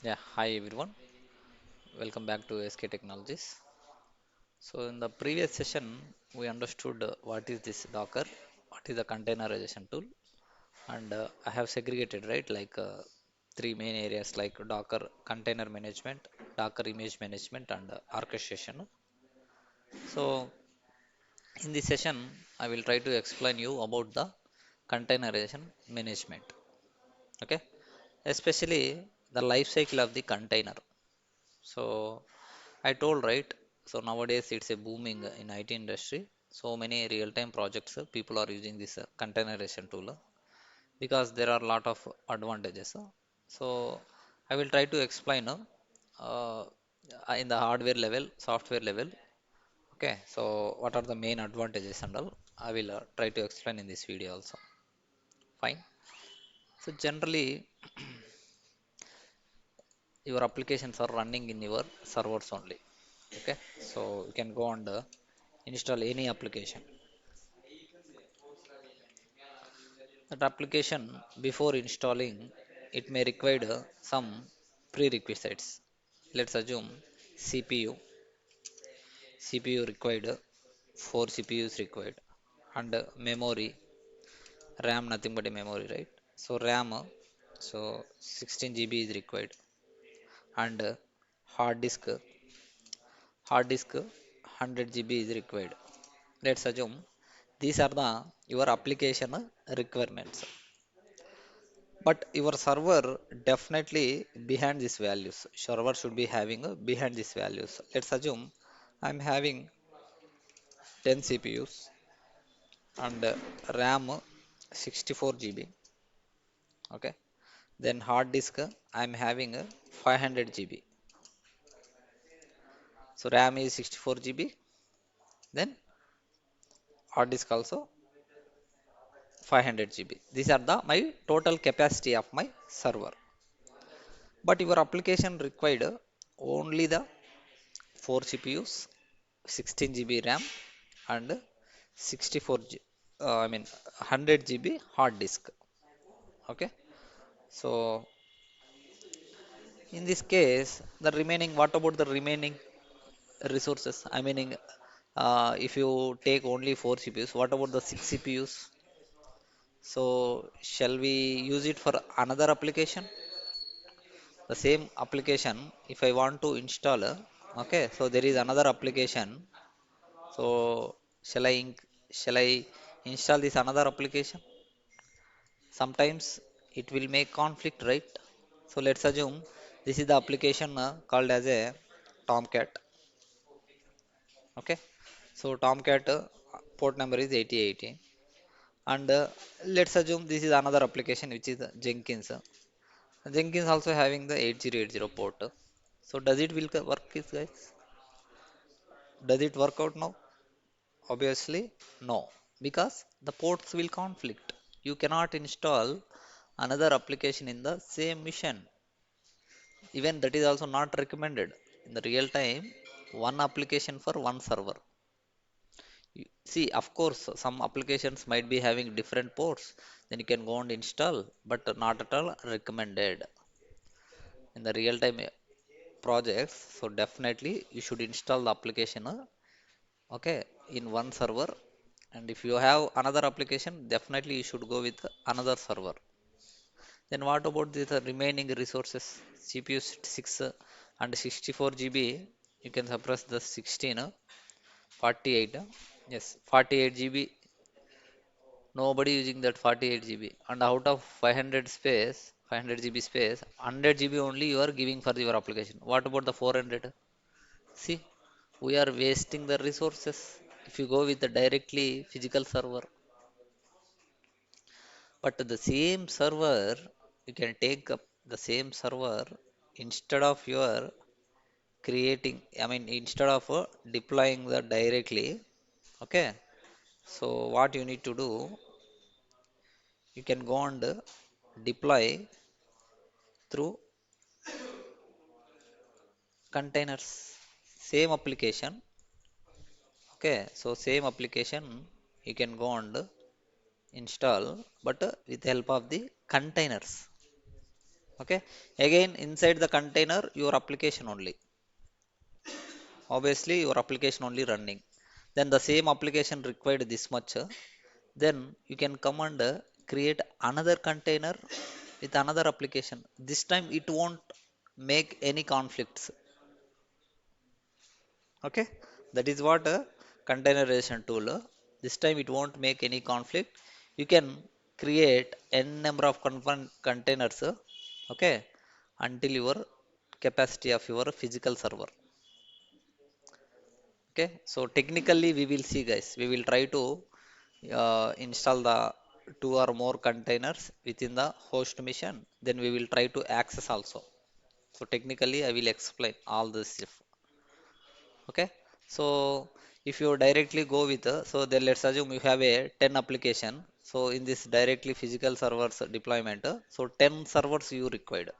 Yeah, hi everyone. Welcome back to SK Technologies. So in the previous session, we understood what is this Docker, what is the containerization tool, and I have segregated three main areas like Docker container management, Docker image management, and orchestration. So in this session, I will try to explain you about the containerization management. Okay, especially the life cycle of the container. So I told right. So nowadays it's a booming in IT industry. So many real-time projects people are using this containerization tool because there are a lot of advantages. So I will try to explain uh, in the hardware level, software level. Okay. So what are the main advantages and all? I will try to explain in this video also. Fine. So generally, your applications are running in your servers only. Okay. So you can go and install any application. That application, before installing, it may require some prerequisites. Let's assume CPU. CPU required, four CPUs required, and memory, RAM nothing but a memory, right? So RAM, so 16 GB is required, and hard disk, hard disk 100 GB is required. Let's assume these are the your application requirements. But your server definitely behind these values. Server should be having behind these values. Let's assume I'm having 10 CPUs and RAM 64 GB. Okay. Then hard disk I'm having 500 GB. So RAM is 64 GB. Then hard disk also 500 GB. These are the my total capacity of my server. But your application required only the 4 CPUs, 16 GB RAM, and 64 I mean 100 GB hard disk. Okay. So in this case, the remaining, what about the remaining resources? I mean, if you take only 4 CPUs, what about the 6 CPUs? So shall we use it for another application? The same application, if I want to install, okay, so there is another application. So shall I shall I install this another application? Sometimes it will make conflict, right? So let's assume this is the application called as a Tomcat. Okay. So Tomcat port number is 8080, and let's assume this is another application which is Jenkins. Jenkins also having the 8080 port. So does it will work, guys? Does it work out now? Obviously no, because the ports will conflict. You cannot install another application in the same mission. Even that is also not recommended. In the real time, one application for one server. See, of course, some applications might be having different ports, then you can go and install, but not at all recommended in the real time projects. So definitely you should install the application, okay, in one server. And if you have another application, definitely you should go with another server. Then what about the remaining resources? CPU 6 and 64 GB. You can suppress the 16, 48. Yes, 48 GB. Nobody using that 48 GB. And out of 500 space, 500 GB space, 100 GB only you are giving for your application. What about the 400? See, we are wasting the resources. If you go with the directly physical server, but the same server, you can take up the same server instead of your creating, I mean, instead of deploying the directly. Okay. So what you need to do, you can go and deploy through containers. Same application. Okay. So same application you can go and install, but with the help of the containers. Okay, again inside the container your application only, obviously your application only running, then the same application required this much, then you can command create another container with another application. This time it won't make any conflicts. Okay, that is what a containerization tool. This time it won't make any conflict. You can create n number of containers, okay, until your capacity of your physical server. Okay, so technically we will see guys, we will try to install the two or more containers within the host machine, then we will try to access also. So technically I will explain all this stuff. Okay, so if you directly go with so then let's assume you have a 10 application, so in this directly physical servers deployment, so 10 servers you required.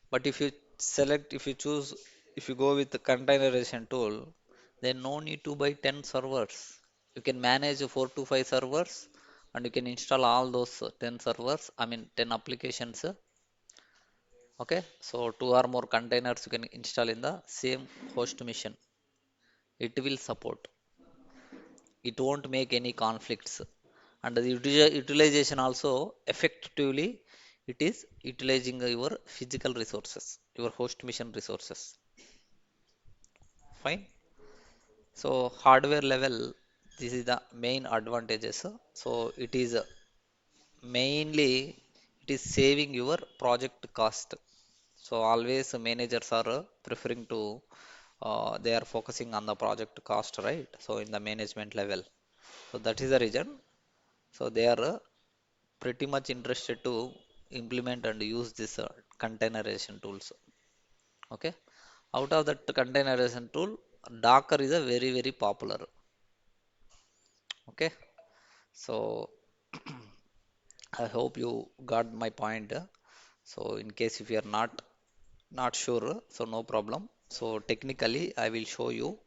But if you select, if you choose, if you go with the containerization tool, then no need to buy 10 servers. You can manage 4 to 5 servers and you can install all those 10 servers, I mean 10 applications. Okay, so two or more containers you can install in the same host machine. It will support, it won't make any conflicts, and the utilization also effectively, it is utilizing your physical resources, your host machine resources. Fine. So hardware level, this is the main advantages. So it is mainly, it is saving your project cost. So always managers are preferring to they are focusing on the project cost, right? So in the management level, so that is the reason, so they are pretty much interested to implement and use this containerization tools. Okay, out of that containerization tool, Docker is a very very popular. Okay, so I hope you got my point. So in case if you are not sure, so no problem. So technically I will show you,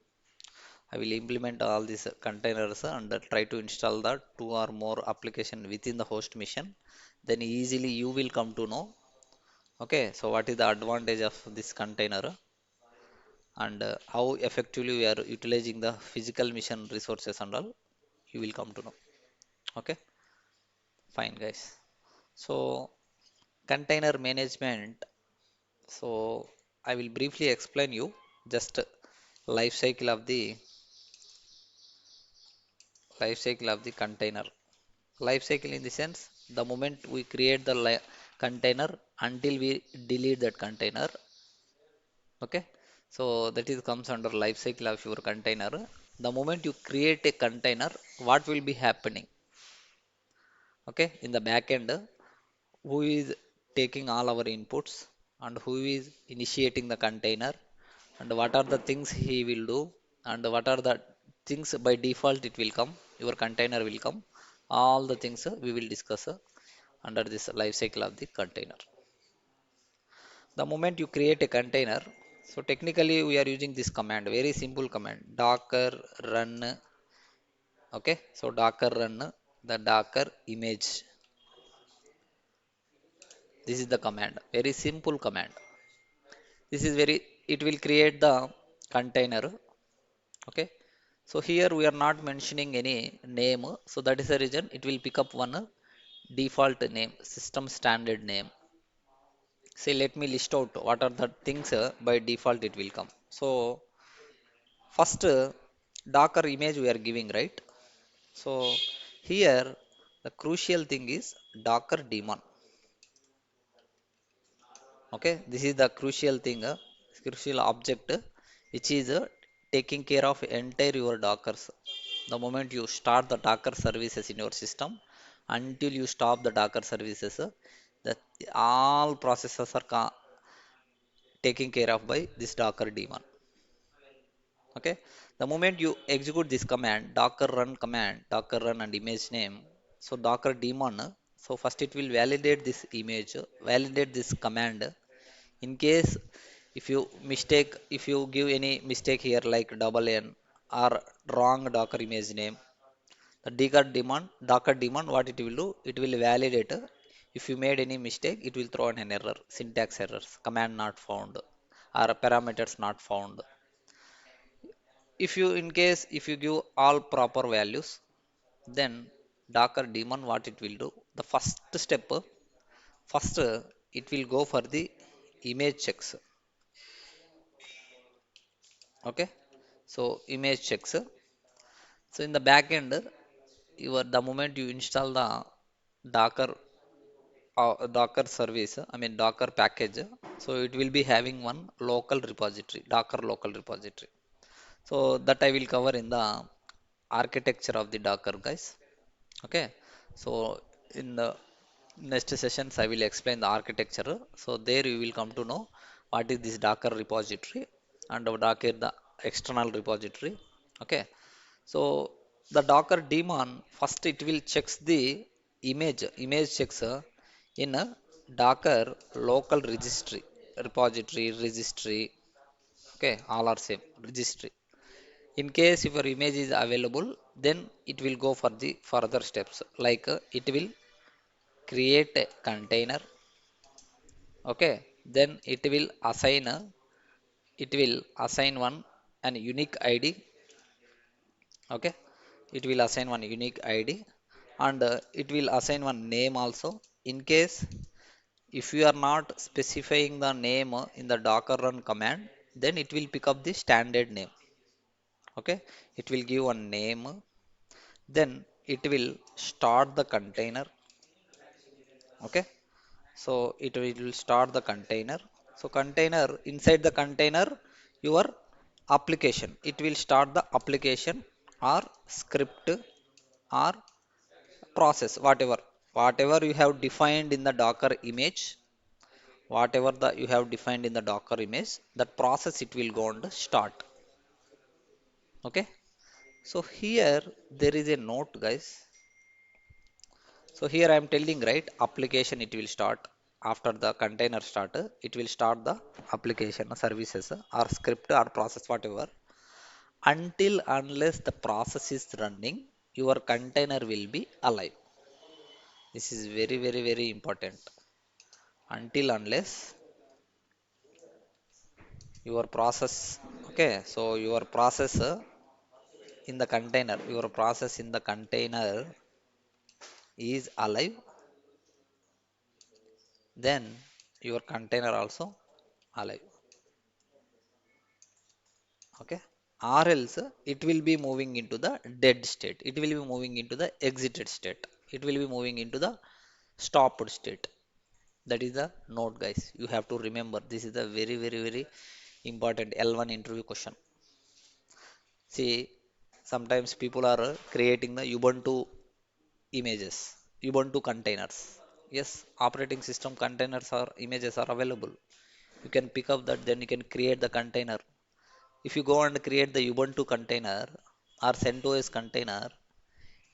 I will implement all these containers and try to install the two or more application within the host machine, then easily you will come to know. Okay, so what is the advantage of this container, and how effectively we are utilizing the physical mission resources and all, you will come to know. Okay, fine guys. So container management. So I will briefly explain you just life cycle of the life cycle of the container. Life cycle in the sense, the moment we create the container until we delete that container. Okay, so that is comes under life cycle of your container. The moment you create a container, what will be happening? Okay, in the back end, who is taking all our inputs and who is initiating the container, and what are the things he will do, and what are the things by default it will come, your container will come, all the things we will discuss under this life cycle of the container. The moment you create a container, so technically we are using this command, very simple command, docker run. Okay, so docker run the docker image. This is the command, very simple command. This is very, it will create the container. Okay, so here we are not mentioning any name, so that is the reason it will pick up one default name, system standard name. Say let me list out what are the things by default it will come. So first, docker image we are giving, right? So here the crucial thing is docker daemon. Okay, this is the crucial thing, crucial object, which is taking care of entire your dockers. The moment you start the docker services in your system until you stop the docker services, that all processes are taken care of by this docker daemon. Okay, the moment you execute this command, docker run command, docker run and image name, so docker daemon, so first it will validate this image, validate this command. In case if you mistake, if you give any mistake here like double n or wrong docker image name, the docker daemon what it will do, it will validate If you made any mistake, it will throw an error, syntax errors, command not found, or parameters not found. If you, in case, if you give all proper values, then Docker daemon what it will do? The first step, first it will go for the image checks. Okay, so image checks. So in the back end, the moment you install the Docker Docker service, I mean Docker package, so it will be having one local repository, Docker local repository. So that I will cover in the architecture of the Docker, guys. Okay, so in the next sessions I will explain the architecture. So there you will come to know what is this Docker repository and the Docker the external repository. Okay, so the Docker daemon first it will checks the image checks in a Docker local registry, repository, registry. Okay, all are same registry. In case if your image is available, then it will go for the further steps like it will create a container. Okay, then it will assign one an unique ID. Okay, it will assign one unique ID, and it will assign one name also. In case if you are not specifying the name in the docker run command, then it will pick up the standard name. Okay, it will give one name, then it will start the container. Okay, so it will start the container. So container, inside the container, your application, it will start the application or script or process, whatever you have defined in the docker image, whatever the you have defined in the docker image, that process it will go on to start. Okay, so here there is a note, guys. So here I am telling, right, application it will start after the container start, it will start the application services or script or process, whatever, until unless the process is running, your container will be alive. This is very, very, very important. Until unless your process, okay, so your process in the container, your process in the container is alive, then your container also alive. Okay, or else it will be moving into the dead state, it will be moving into the exited state, it will be moving into the stopped state. That is the note, guys, you have to remember. This is the very, very, very important L1 interview question. See, sometimes people are creating the Ubuntu images, Ubuntu containers. Yes, operating system containers or images are available. You can pick up that, then you can create the container. If you go and create the Ubuntu container or CentOS container,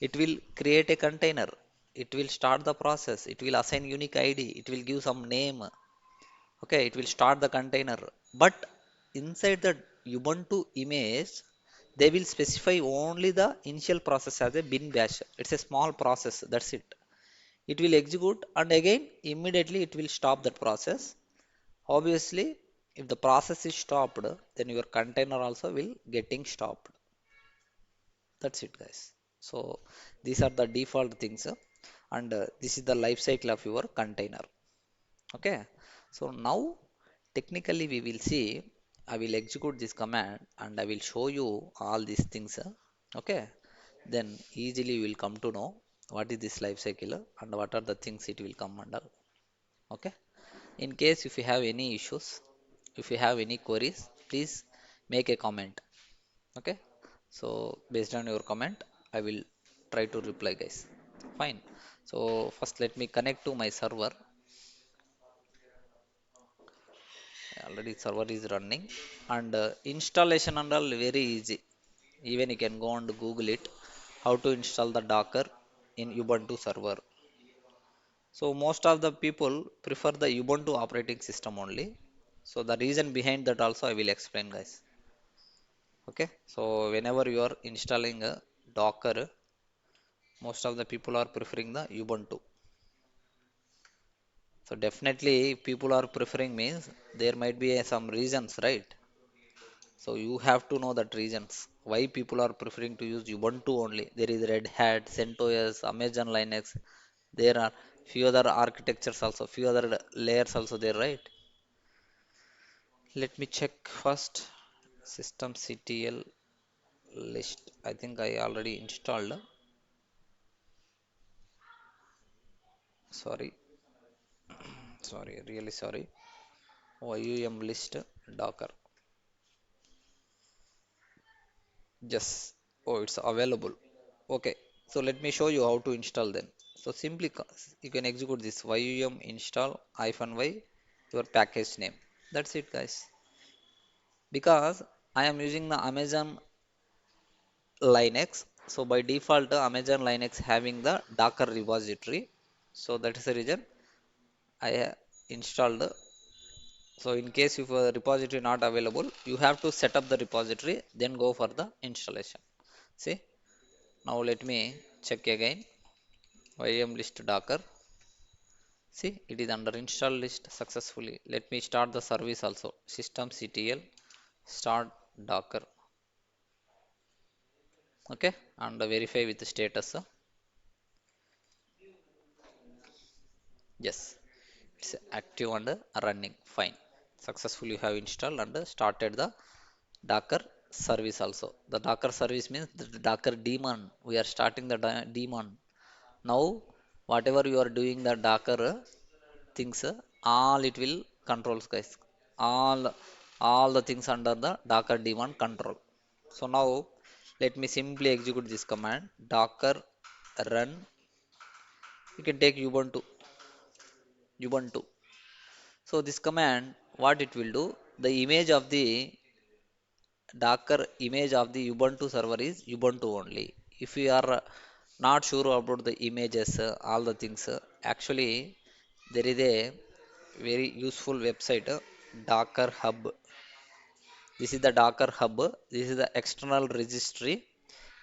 it will create a container. It will start the process. It will assign unique ID. It will give some name. Okay, it will start the container. But inside the Ubuntu image, they will specify only the initial process as a bin bash. It's a small process. That's it. It will execute and again immediately it will stop that process. Obviously, if the process is stopped, then your container also will getting stopped. That's it, guys. So these are the default things, and this is the life cycle of your container. Okay. So now technically we will see. I will execute this command and I will show you all these things. Okay. Then easily you will come to know what is this life cycle and what are the things it will come under. Okay. In case if you have any issues, if you have any queries, please make a comment. Okay, so based on your comment I will try to reply, guys. Fine. So first let me connect to my server. Already server is running, and installation and all very easy. Even you can go and google it, how to install the docker in Ubuntu server. So most of the people prefer the Ubuntu operating system only. So the reason behind that also I will explain, guys. Okay, so whenever you are installing a docker, most of the people are preferring the Ubuntu. So definitely people are preferring means there might be some reasons, right? So you have to know that reasons why people are preferring to use Ubuntu only. There is Red Hat, CentOS, Amazon Linux. There are few other architectures also, few other layers also there, right? Let me check first. Systemctl list. I think I already installed. Sorry, sorry, really sorry. Yum list Docker. Yes. Oh, it's available. Okay. So let me show you how to install then. So simply you can execute this yum install -y your package name. That's it, guys. Because I am using the Amazon Linux. So by default, Amazon Linux having the Docker repository. So that is the reason I installed. So in case if a repository not available, you have to set up the repository, then go for the installation. See, now let me check again. Yum list Docker. See, it is under install list successfully. Let me start the service also. Systemctl start Docker. Okay, and verify with the status. Yes, it's active and running. Fine. Successfully you have installed and started the Docker service also. The Docker service means the Docker daemon. We are starting the daemon. Now, whatever you are doing the Docker things, all it will controls, guys. All all the things under the Docker daemon control. So now, let me simply execute this command. Docker run. You can take Ubuntu. So this command, what it will do? The image of the Docker image of the Ubuntu server is Ubuntu only. If you are not sure about the images, all the things, actually there is a very useful website, Docker Hub. This is the Docker Hub. This is the external registry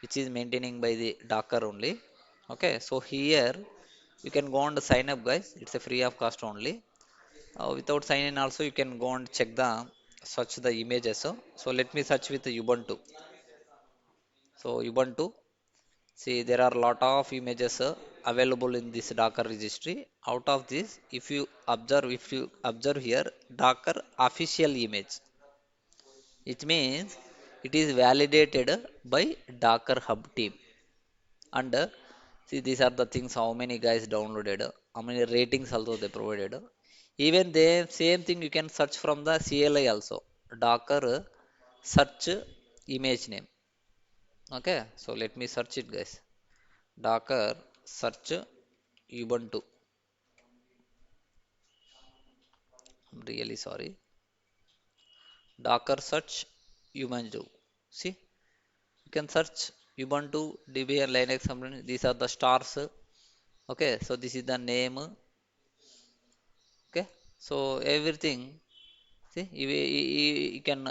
which is maintaining by the Docker only. Okay, so here you can go and sign up, guys. It's a free of cost only. Without sign in also you can go and check the search the images. So let me search with the Ubuntu. So Ubuntu, see there are a lot of images available in this Docker registry. Out of this, if you observe here, Docker official image, it means it is validated by Docker Hub team. And see these are the things how many guys downloaded, how many ratings also they provided. Even they same thing you can search from the CLI also. Docker search image name. Okay, so let me search it, guys. Docker search Ubuntu. I'm really sorry. Docker search Ubuntu. See, you can search Ubuntu, Debian, Linux, something. These are the stars. Okay, so this is the name. Okay, so everything. See, you can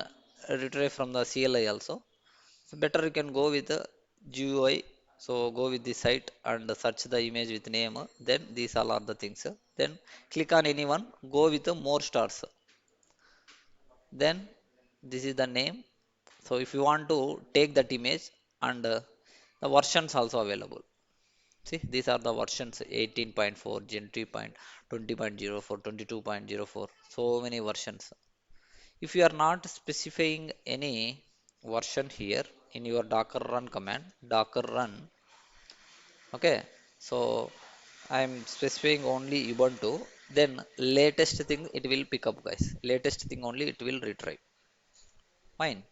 retrieve from the CLI also. So better you can go with the GUI. So go with the site and search the image with name. Then these all are the things. Then click on anyone. Go with the more stars. Then this is the name. So if you want to take that image and the versions also available. See, these are the versions 18.4, Gen 3.20.04, 22.04. So many versions. If you are not specifying any version here in your Docker run command, Docker run, okay. So I am specifying only Ubuntu, then latest thing it will pick up, guys. Latest thing only it will retrieve. Fine.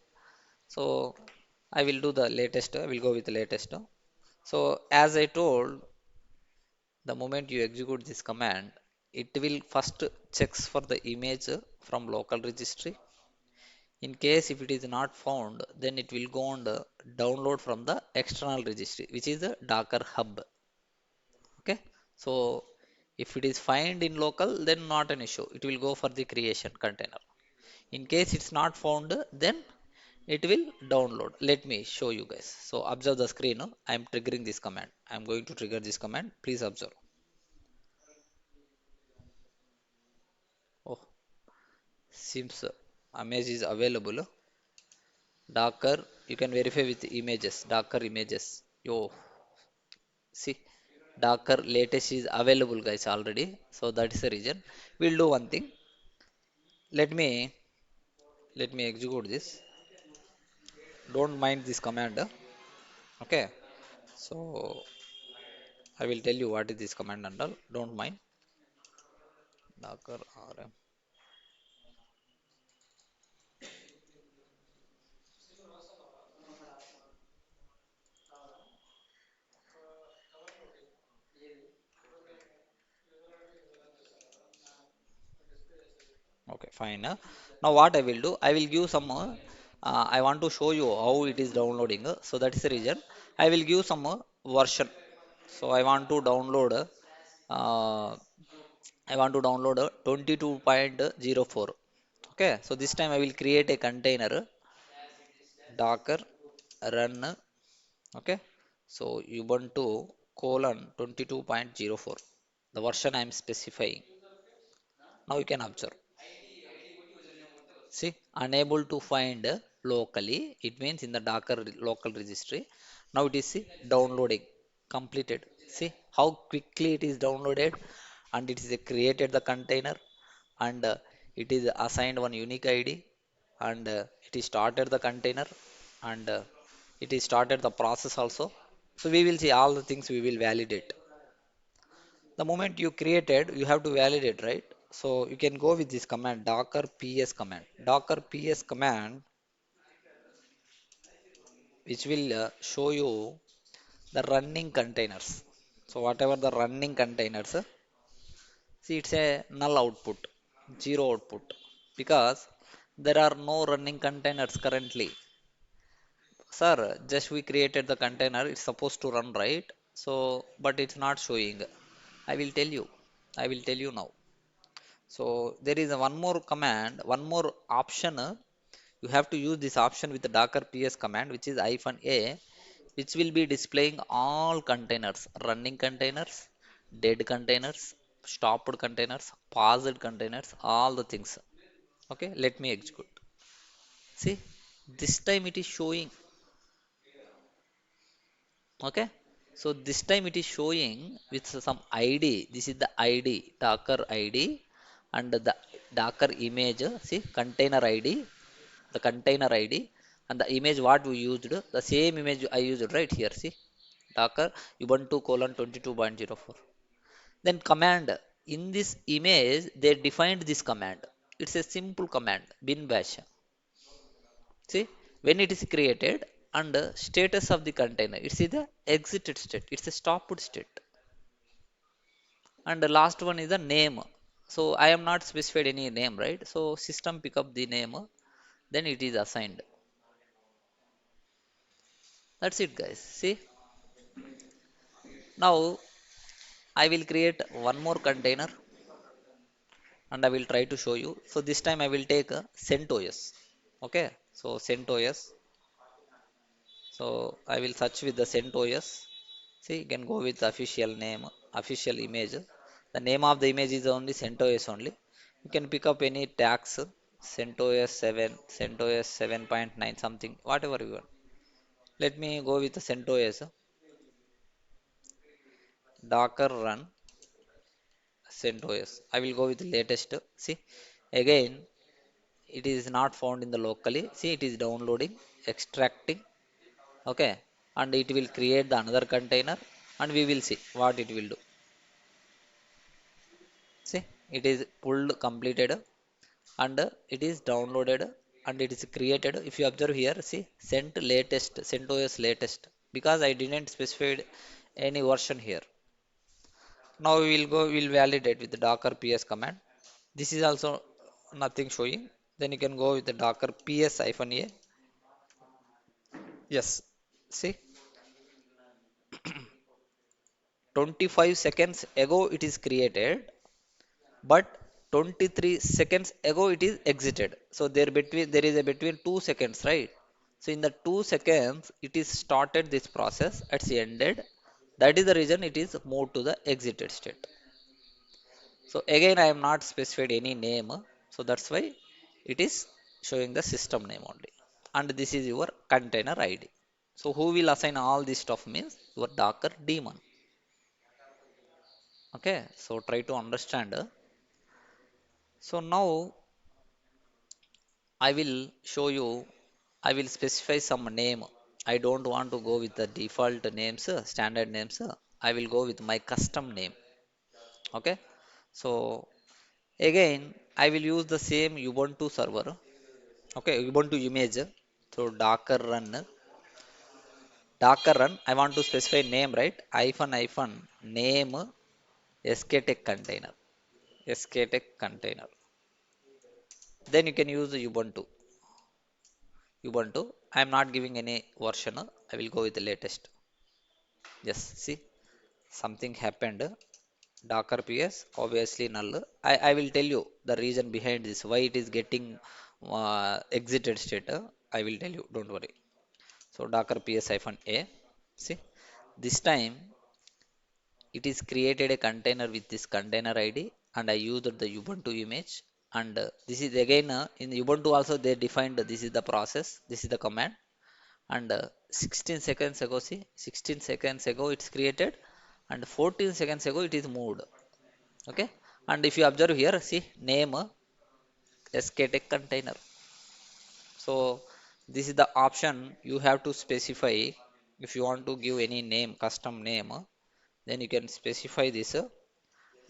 So I will do the latest. I will go with the latest. So as I told, the moment you execute this command, it will first checks for the image from local registry. In case if it is not found, then it will go and download from the external registry, which is the Docker Hub. Okay. So if it is find in local, then not an issue. It will go for the creation container. In case it's not found, then it will download. Let me show you guys. So observe the screen. I am triggering this command. I am going to trigger this command. Please observe. seems image is available. Docker, you can verify with images, Docker images. Yo, see, Docker latest is available, guys, already. So that is the reason. We'll do one thing. Let me let me execute this. Don't mind this command. Okay. So I will tell you what is this command and all. Don't mind. Docker rm. Okay, fine. Now what I will do, I will give some. I want to show you how it is downloading. So that is the reason. I will give some version. So Uh, I want to download a 22.04. Okay, so this time I will create a container Docker run. Okay, so Ubuntu colon 22.04. The version I am specifying. Now you can observe. See, unable to find locally. It means in the Docker local registry. Now it is see, downloading completed. See how quickly it is downloaded, and it is created the container, and it is assigned one unique ID, and it is started the container, and it is started the process also. So we will see all the things we will validate. The moment you created, you have to validate, right? So you can go with this command, docker ps command. Docker ps command, which will show you the running containers. So whatever the running containers, see it's a null output, zero output, because there are no running containers currently. Sir, just we created the container, it's supposed to run, right? So but it's not showing. I will tell you. I will tell you now. So there is a one more command, one more option. You have to use this option with the docker ps command, which is -a, which will be displaying all containers, running containers, dead containers, stopped containers, paused containers, all the things. Okay, let me execute. See, this time it is showing. Okay, so this time it is showing with some id. This is the id, docker id, and the docker image. See, container id, the container id, and the image what we used, the same image I used right here. See, docker ubuntu colon 22.04. Then command, in this image they defined this command. It's a simple command, bin bash. See, when it is created, and status of the container, it's the exited state, it's a stopped state, and the last one is the name. So I am not specified any name, right? So system pick up the name, then it is assigned. That's it, guys. See, now I will create one more container, and I will try to show you. So this time I will take a CentOS. Okay, so CentOS. So I will search with the CentOS. See, you can go with the official name, official image. The name of the image is only CentOS only. You can pick up any tags, CentOS 7, CentOS 7.9 something, whatever you want. Let me go with the CentOS Docker run CentOS. I will go with the latest. See, again, it is not found in the locally. See, it is downloading, extracting. Okay, and it will create the another container, and we will see what it will do. See, it is pulled, completed, and it is downloaded, and it is created. If you observe here, see, sent latest, CentOS latest, because I didn't specify any version here. Now we will go, we will validate with the docker ps command. This is also nothing showing. Then you can go with the docker ps -a. Yes, see, 25 seconds ago it is created, but 23 seconds ago it is exited. So there is a between 2 seconds, right? So in the 2 seconds it is started this process, it's ended. That is the reason it is moved to the exited state. So again I am not specified any name, so that's why it is showing the system name only, and this is your container id. So who will assign all this stuff means your docker daemon. Okay, so try to understand. So now I will show you, I will specify some name. I don't want to go with the default names, standard names. I will go with my custom name. Okay, so again I will use the same ubuntu server. Okay, ubuntu image. So docker run, I want to specify name, right? Hyphen name sktech container, sktech container. Then you can use the ubuntu. I am not giving any version. I will go with the latest. Yes, see, something happened. Docker ps obviously null. I will tell you the reason behind this, why it is getting exited state. I will tell you, don't worry. So docker ps hyphen a, see, this time it is created a container with this container id, and I used the ubuntu image. And this is again in ubuntu also they defined this is the process, this is the command. And 16 seconds ago, see, 16 seconds ago it's created, and 14 seconds ago it is moved. Okay, and if you observe here, see, name sktech container. So this is the option you have to specify. If you want to give any name, custom name, then you can specify this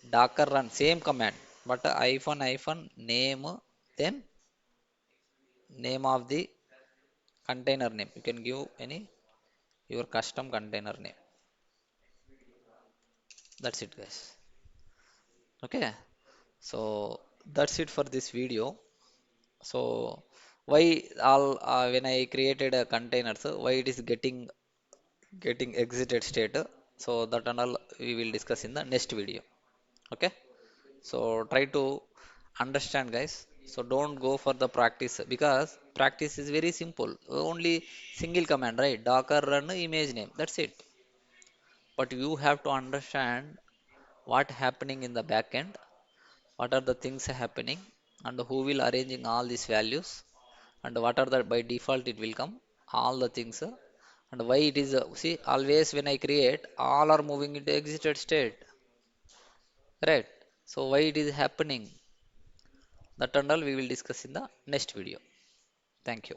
docker run same command, but hyphen name, then name of the container name. You can give any your custom container name. That's it, guys. Okay, so that's it for this video. So why all when I created a container, so why it is getting exited state, so that and all we will discuss in the next video. Okay, so try to understand, guys. So don't go for the practice, because practice is very simple, only single command, right? Docker run image name, that's it. But you have to understand what happening in the backend, what are the things happening, and who will arranging all these values, and what are the by default it will come, all the things, and why it is see, always when I create, all are moving into exited state, right? So why it is happening, that and all we will discuss in the next video. Thank you.